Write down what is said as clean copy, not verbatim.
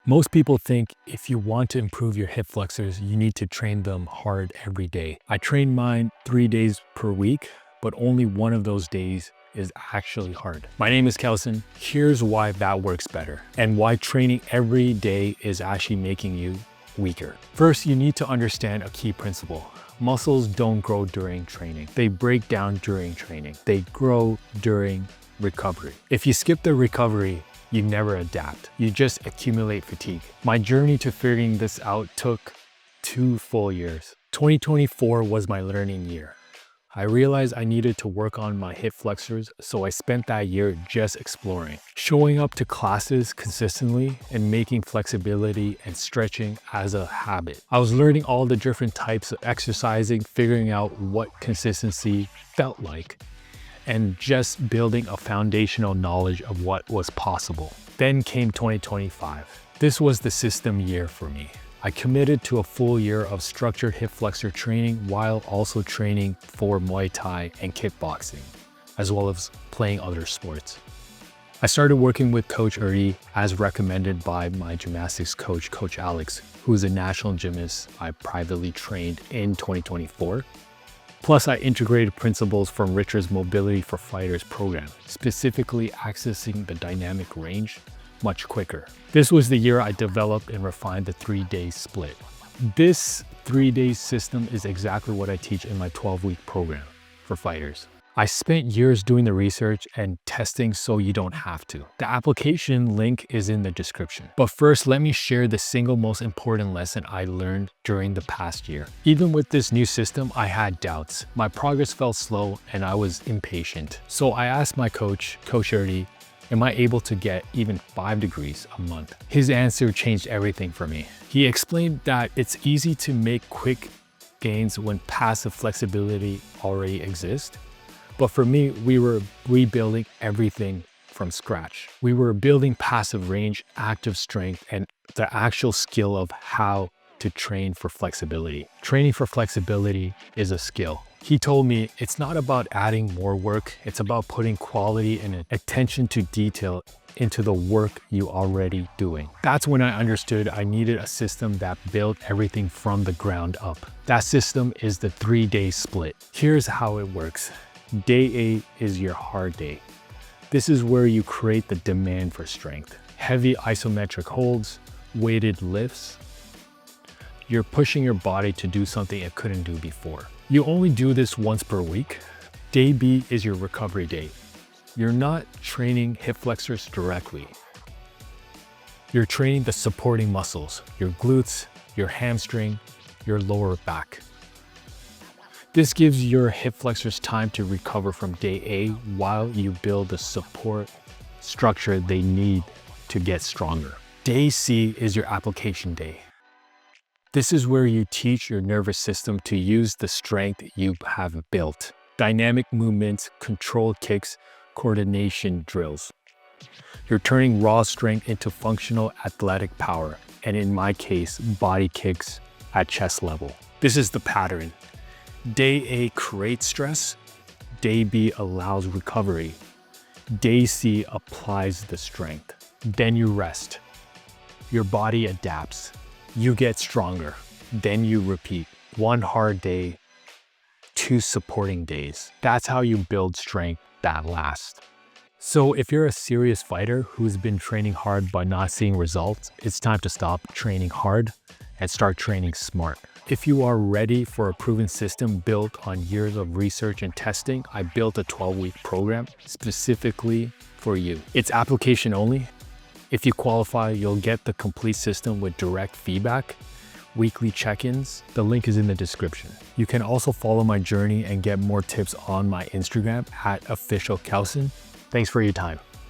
Most people think if you want to improve your hip flexors, you need to train them hard every day. I train mine 3 days per week, but only one of those days is actually hard. My name is Kelson. Here's why that works better and why training every day is actually making you weaker. First, you need to understand a key principle. Muscles don't grow during training. They break down during training. They grow during recovery. If you skip the recovery, you never adapt. You just accumulate fatigue. My journey to figuring this out took 2 full years. 2024 was my learning year. I realized I needed to work on my hip flexors, so I spent that year just exploring, showing up to classes consistently and making flexibility and stretching as a habit. I was learning all the different types of exercising, figuring out what consistency felt like, and just building a foundational knowledge of what was possible. Then came 2025. This was the system year for me. I committed to a full year of structured hip flexor training while also training for Muay Thai and kickboxing, as well as playing other sports. I started working with Coach Erdi as recommended by my gymnastics coach, Coach Alex, who is a national gymnast I privately trained in 2024. Plus, I integrated principles from Richard's Mobility for Fighters program, specifically accessing the dynamic range much quicker. This was the year I developed and refined the 3-day split. This 3-day system is exactly what I teach in my 12-week program for fighters. I spent years doing the research and testing so you don't have to. The application link is in the description. But first, let me share the single most important lesson I learned during the past year. Even with this new system, I had doubts. My progress felt slow and I was impatient. So I asked my coach, Coach Erdi, am I able to get even 5 degrees a month? His answer changed everything for me. He explained that it's easy to make quick gains when passive flexibility already exists. But for me, we were rebuilding everything from scratch. We were building passive range, active strength, and the actual skill of how to train for flexibility. Training for flexibility is a skill. He told me it's not about adding more work, it's about putting quality and attention to detail into the work you already doing. That's when I understood I needed a system that built everything from the ground up. That system is the 3-day split. Here's how it works. Day 8 is your hard day. This is where you create the demand for strength. Heavy isometric holds, weighted lifts. You're pushing your body to do something it couldn't do before. You only do this once per week. Day B is your recovery day. You're not training hip flexors directly. You're training the supporting muscles, your glutes, your hamstring, your lower back. This gives your hip flexors time to recover from day A while you build the support structure they need to get stronger. Day C is your application day. This is where you teach your nervous system to use the strength you have built. Dynamic movements, controlled kicks, coordination drills. You're turning raw strength into functional athletic power, and in my case, body kicks at chest level. This is the pattern. Day A creates stress. Day B allows recovery. Day C applies the strength. Then you rest. Your body adapts. You get stronger. Then you repeat. 1 hard day, 2 supporting days. That's how you build strength that lasts. So if you're a serious fighter who's been training hard but not seeing results, it's time to stop training hard and start training smart. If you are ready for a proven system built on years of research and testing, I built a 12-week program specifically for you. It's application only. If you qualify, you'll get the complete system with direct feedback, weekly check-ins. The link is in the description. You can also follow my journey and get more tips on my Instagram @officialkelson. Thanks for your time.